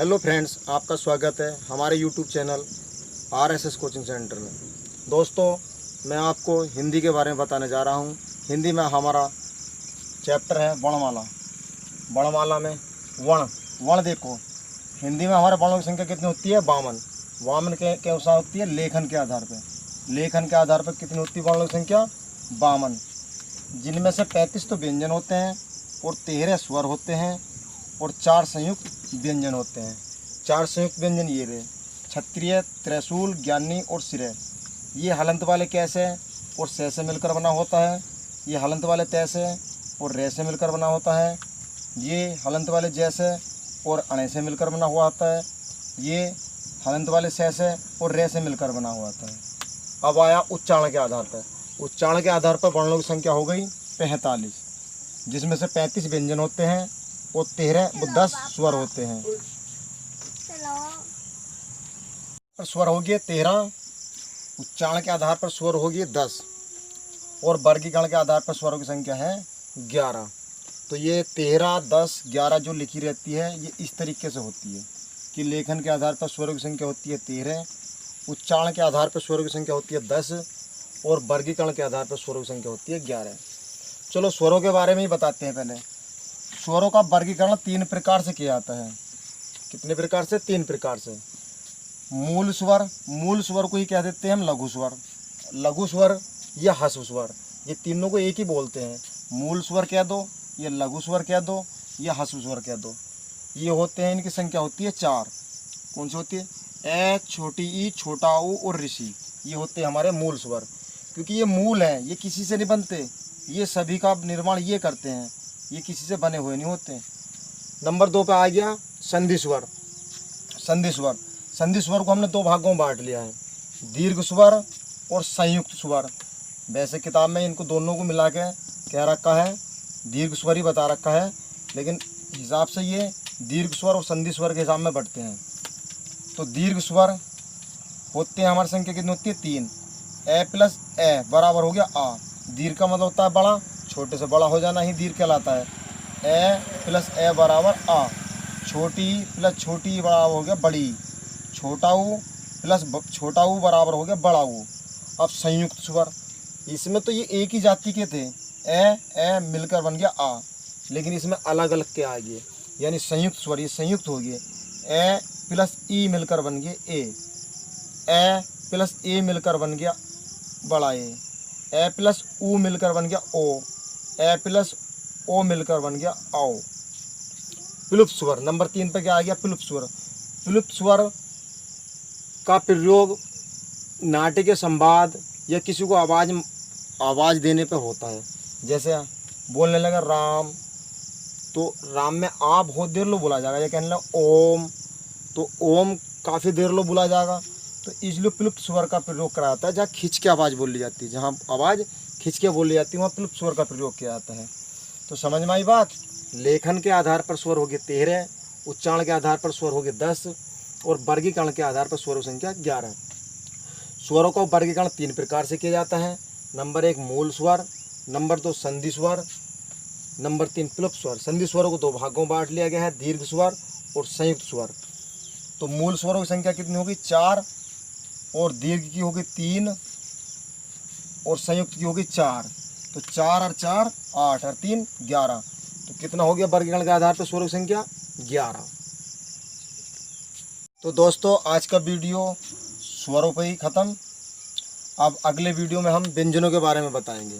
Hello friends, आपका स्वागत है हमारे YouTube channel RSS coaching centre में। दोस्तों, मैं आपको हिंदी के बारे में बताने जा रहा हूँ। हिंदी में हमारा चैप्टर है वर्णमाला। वर्णमाला में वर्ण देखो, हिंदी में हमारे वर्णों की संख्या कितनी होती है? 52। 52 के अनुसार होती है लेखन के आधार पर। लेखन के आधार पर कितनी होती है वर्णों की संख्या? 52, जिनमें से 35 तो व्यंजन होते हैं और 13 स्वर होते हैं और 4 संयुक्त व्यंजन होते हैं। 4 संयुक्त व्यंजन ये रहे: क्षत्रिय, त्रिशूल, ज्ञानी और श्रेय। ये हलंत वाले कैसे और से मिलकर बना होता है। ये हलंत वाले तैसे और रे से मिलकर बना होता है। ये हलंत वाले जैसे और अणे से मिलकर बना हुआ होता है। ये हलंत वाले से और रे से मिलकर बना हुआ होता है। अब आया उच्चारण के आधार पर। उच्चारण के आधार पर वर्णों की संख्या हो गई 45, जिसमें से 35 व्यंजन होते हैं और 10 स्वर होते हैं। स्वर हो गए 13, उच्चारण के आधार पर स्वर हो गए 10 और वर्गीकरण के आधार पर स्वरों की संख्या है 11। तो ये 13, 10, 11 जो लिखी रहती है ये इस तरीके से होती है कि लेखन के आधार पर स्वरों की संख्या होती है 13, उच्चारण के आधार पर स्वरों की संख्या होती है 10 और वर्गीकरण के आधार पर स्वरों की संख्या होती है 11। चलो स्वरों के बारे में ही बताते हैं। पहले स्वरों का वर्गीकरण 3 प्रकार से किया जाता है। कितने प्रकार से? 3 प्रकार से। मूल स्वर को ही कह देते हैं हम लघु स्वर, लघु स्वर या ह्रस्व स्वर। ये तीनों को एक ही बोलते हैं। मूल स्वर कह दो, ये लघु स्वर कह दो, या ह्रस्व स्वर कह दो। ये होते हैं, इनकी संख्या होती है 4। कौन सी होती है? ए, छोटी ई, छोटा ऊ और ऋषि। ये होते हैं हमारे मूल स्वर, क्योंकि ये मूल हैं, ये किसी से नहीं बनते। ये सभी का निर्माण ये करते हैं, ये किसी से बने हुए नहीं होते। नंबर 2 पे आ गया संधि स्वर। संधि स्वर को हमने 2 भागों में बांट लिया है, दीर्घ स्वर और संयुक्त स्वर। वैसे किताब में इनको दोनों को मिला के कह रखा है, दीर्घ स्वर ही बता रखा है, लेकिन हिसाब से ये दीर्घ स्वर और संधि स्वर के हिसाब में बढ़ते हैं। तो दीर्घ स्वर होते हैं, हमारी संख्या कितनी होती है? 3। ए प्लस ए बराबर हो गया आ। दीर्घ का मतलब होता है बड़ा, छोटे से बड़ा हो जाना ही दीर्घ कहलाता है। ए प्लस ए बराबर आ। छोटी प्लस छोटी बराबर हो गया बड़ी। छोटा ऊ प्लस छोटा ऊ बराबर हो गया बड़ा ऊ। अब संयुक्त स्वर, इसमें तो ये एक ही जाति के थे, ए मिलकर बन गया आ, लेकिन इसमें अलग अलग के आ गए, यानी संयुक्त स्वर ये संयुक्त हो गए। ए प्लस ई मिलकर बन गए ए प्लस ए मिलकर बन गया बड़ा ए प्लस ऊ मिलकर बन गया ओ, ए प्लस ओ मिलकर बन गया आओ। विलुप्त स्वर नंबर 3 पे क्या आ गया? विलुप्त स्वर। विलुप्त स्वर का प्रयोग नाट्य, संवाद या किसी को आवाज़ देने पे होता है। जैसे बोलने लगा राम, तो राम में आ बहुत देर लो बोला जाएगा। या कहने लगा ओम, तो ओम काफ़ी देर लो बोला जाएगा। तो इसलिए विलुप्त स्वर का प्रयोग करा जाता है जहाँ खींच के आवाज़ बोली जाती है, जहाँ आवाज़ खींच के बोली जाती है वहाँ विलुप्त स्वर का प्रयोग किया जाता है। तो समझ में आई बात? लेखन के आधार पर स्वर हो गए 13, उच्चारण के आधार पर स्वर हो गए 10 और वर्गीकरण के आधार पर स्वरों संख्या 11। स्वरों का वर्गीकरण 3 प्रकार से किया जाता है। नंबर 1 मूल स्वर, नंबर 2 संधि स्वर, नंबर 3 विलुप्त स्वर। संधि स्वरों को 2 भागों में बांट लिया गया है, दीर्घ स्वर और संयुक्त स्वर। तो मूल स्वरों की संख्या कितनी होगी? 4 और दीर्घ की होगी 3 और संयुक्त की होगी 4। तो 4 और 4 8 और 3 11। तो कितना हो गया वर्गीकरण के आधार पर स्वरों की संख्या? 11। तो दोस्तों, आज का वीडियो स्वरों पर ही ख़त्म। अब अगले वीडियो में हम व्यंजनों के बारे में बताएंगे।